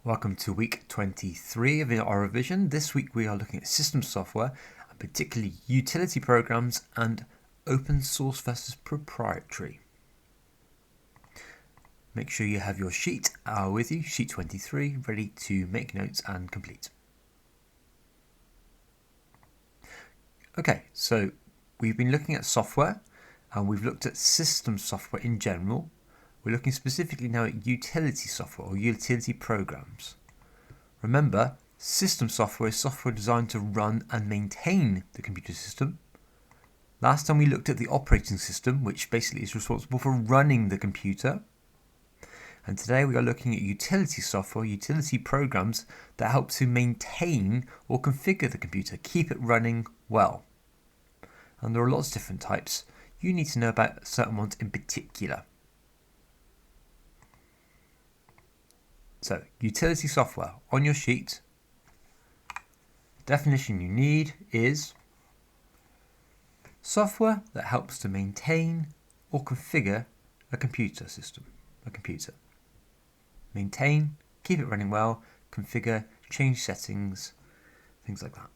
Welcome to week 23 of our revision. This week we are looking at system software, and particularly utility programs and open source versus proprietary. Make sure you have your sheet with you, sheet 23, ready to make notes and complete. Okay, so we've been looking at software and we've looked at system software in general. We're looking specifically now at utility software or utility programs. Remember, system software is software designed to run and maintain the computer system. Last time we looked at the operating system, which basically is responsible for running the computer. And today we are looking at utility software, utility programs that help to maintain or configure the computer, keep it running well. And there are lots of different types. You need to know about certain ones in particular. So, utility software. On your sheet, the definition you need is software that helps to maintain or configure a computer system, a computer. Maintain, keep it running well, configure, change settings, things like that.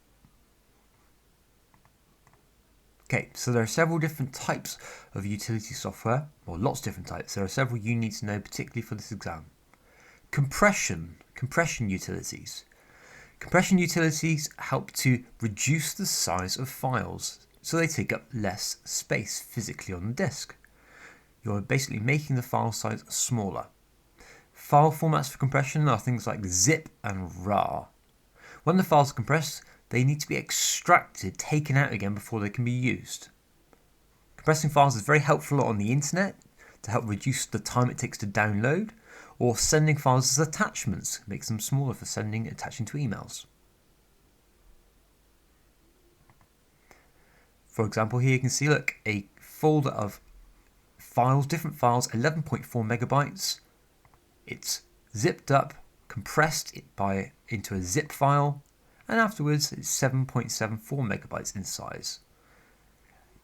Okay, so there are several different types of utility software, or lots of different types. There are several you need to know, particularly for this exam. Compression utilities. Compression utilities help to reduce the size of files, so they take up less space physically on the disk. You're basically making the file size smaller. File formats for compression are things like zip and RAR. When the files are compressed, they need to be extracted, taken out again before they can be used. Compressing files is very helpful on the internet to help reduce the time it takes to download, or sending files as attachments, makes them smaller for sending, attaching to emails. For example, here you can see, look, a folder of files, different files, 11.4 megabytes. It's zipped up, compressed into a zip file, and afterwards it's 7.74 megabytes in size.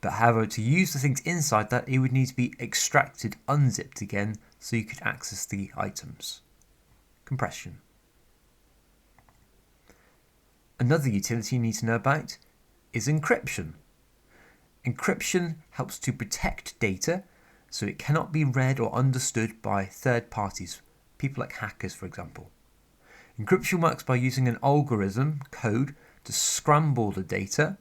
But however, to use the things inside that, it would need to be extracted, unzipped again, so you could access the items. Compression. Another utility you need to know about is encryption. Encryption helps to protect data so it cannot be read or understood by third parties, people like hackers, for example. Encryption works by using an algorithm, code, to scramble the data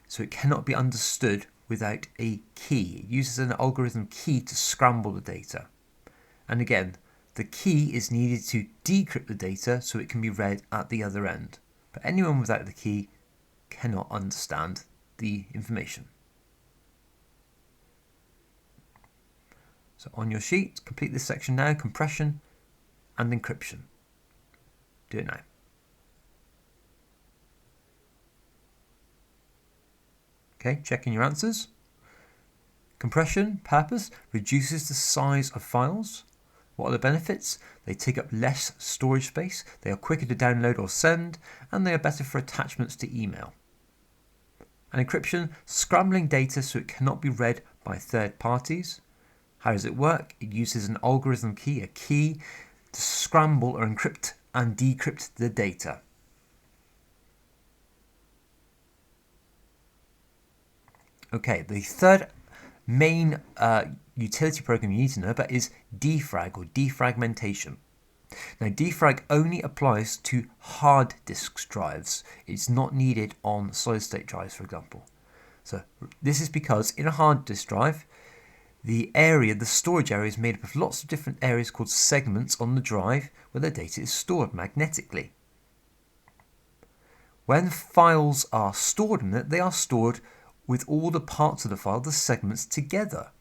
so it cannot be understood without a key. It uses an algorithm key to scramble the data. And again, the key is needed to decrypt the data so it can be read at the other end. But anyone without the key cannot understand the information. So on your sheet, complete this section now, compression and encryption. Do it now. Okay, checking your answers. Compression purpose reduces the size of files. What are the benefits? They take up less storage space, they are quicker to download or send, and they are better for attachments to email. And encryption, scrambling data so it cannot be read by third parties. How does it work? It uses an algorithm key, a key, to scramble or encrypt and decrypt the data. Okay, the third main utility program you need to know about is defrag or defragmentation. Now, defrag only applies to hard disk drives. It's not needed on solid state drives, for example. So this is because in a hard disk drive, the storage area is made up of lots of different areas called segments on the drive where the data is stored magnetically. When files are stored in it, they are stored with all the parts of the file, the segments, together.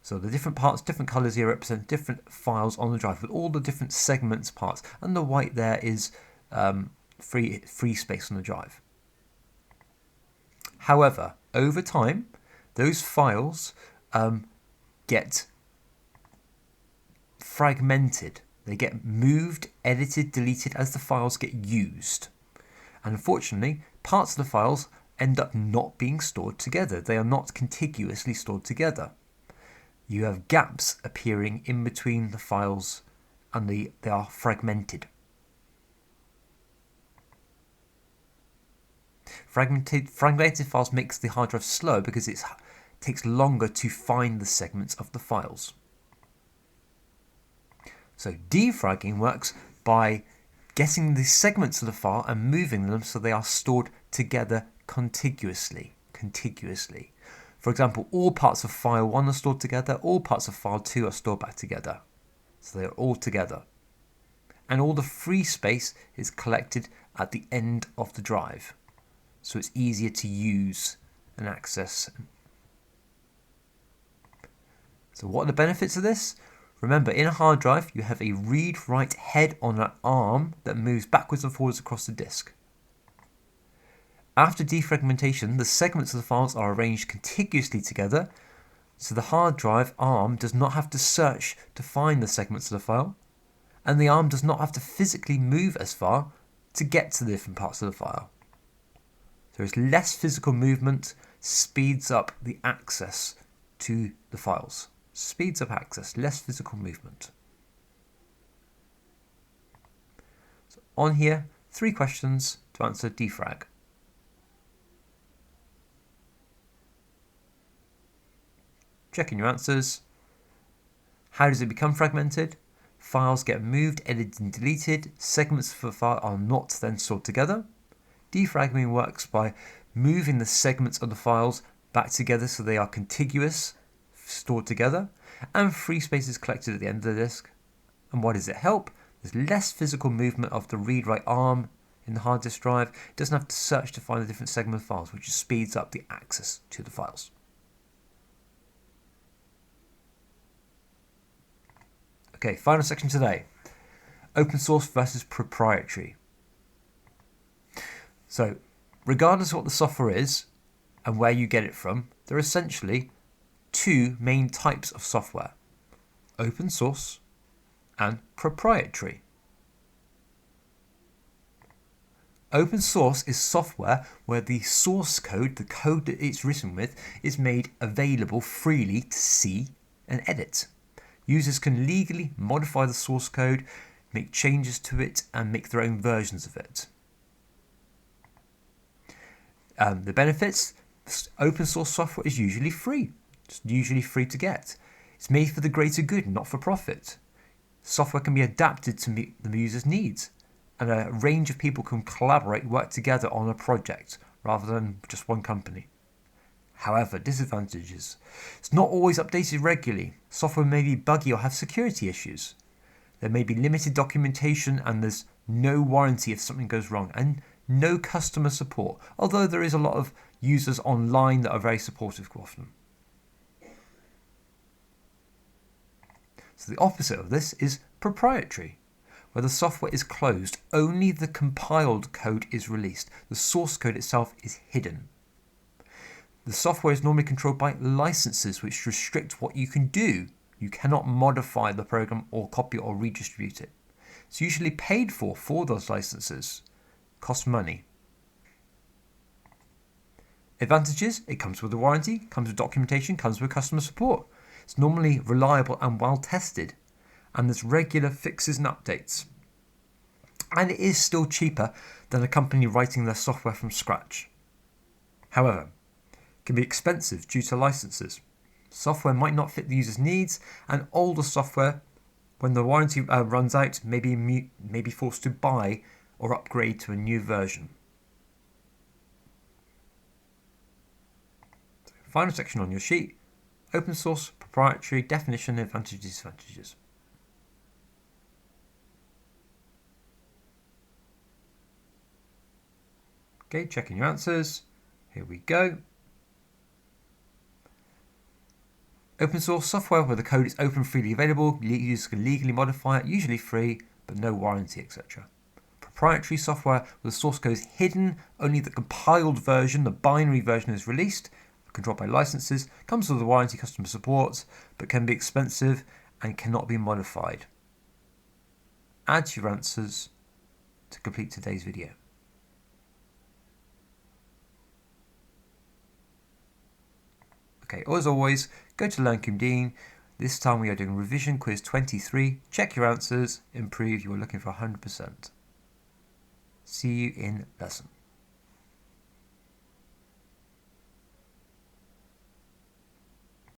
So the different parts, different colours here represent different files on the drive with all the different segments, parts, and the white there is free space on the drive. However, over time, those files get fragmented. They get moved, edited, deleted as the files get used. And unfortunately, parts of the files end up not being stored together. They are not contiguously stored together. You have gaps appearing in between the files and they are fragmented. Fragmented files makes the hard drive slow because it takes longer to find the segments of the files. So defragging works by getting the segments of the file and moving them so they are stored together contiguously. For example, all parts of file 1 are stored together, all parts of file 2 are stored back together. So they are all together. And all the free space is collected at the end of the drive. So it's easier to use and access. So what are the benefits of this? Remember, in a hard drive, you have a read-write head on an arm that moves backwards and forwards across the disk. After defragmentation, the segments of the files are arranged contiguously together, so the hard drive arm does not have to search to find the segments of the file, and the arm does not have to physically move as far to get to the different parts of the file. There is less physical movement, speeds up the access to the files. Speeds up access, less physical movement. So on here, 3 questions to answer defrag. Checking your answers. How does it become fragmented? Files get moved, edited and deleted. Segments of a file are not then stored together. Defragging works by moving the segments of the files back together so they are contiguous, stored together, and free space is collected at the end of the disk. And why does it help? There's less physical movement of the read-write arm in the hard disk drive. It doesn't have to search to find the different segment of files, which speeds up the access to the files. Okay, final section today. Open source versus proprietary. So, regardless of what the software is and where you get it from, there are essentially 2 main types of software: open source and proprietary. Open source is software where the source code, the code that it's written with, is made available freely to see and edit. Users can legally modify the source code, make changes to it, and make their own versions of it. The benefits: open source software is usually free. It's usually free to get. It's made for the greater good, not for profit. Software can be adapted to meet the user's needs, and a range of people can collaborate, work together on a project, rather than just one company. However, disadvantages: it's not always updated regularly. Software may be buggy or have security issues. There may be limited documentation, and there's no warranty if something goes wrong, and no customer support, although there is a lot of users online that are very supportive often. So the opposite of this is proprietary, where the software is closed. Only the compiled code is released. The source code itself is hidden. The software is normally controlled by licenses which restrict what you can do. You cannot modify the program or copy or redistribute it. It's usually paid for those licenses. Costs money. Advantages: it comes with a warranty, comes with documentation, comes with customer support. It's normally reliable and well tested, and there's regular fixes and updates. And it is still cheaper than a company writing their software from scratch. However, it can be expensive due to licenses. Software might not fit the user's needs, and older software, when the warranty runs out, may be forced to buy or upgrade to a new version. Final section on your sheet: open source, proprietary, definition, advantages, disadvantages. Okay, checking your answers. Here we go. Open source software where the code is open, freely available. Users can legally modify it, usually free, but no warranty, etc. Proprietary software where the source code is hidden, only the compiled version, the binary version, is released, controlled by licenses, comes with a warranty, customer support, but can be expensive and cannot be modified. Add your answers to complete today's video. Okay, as always, go to LearnCumDean, This time we are doing revision quiz 23. Check your answers, improve, you are looking for 100%. See you in lesson.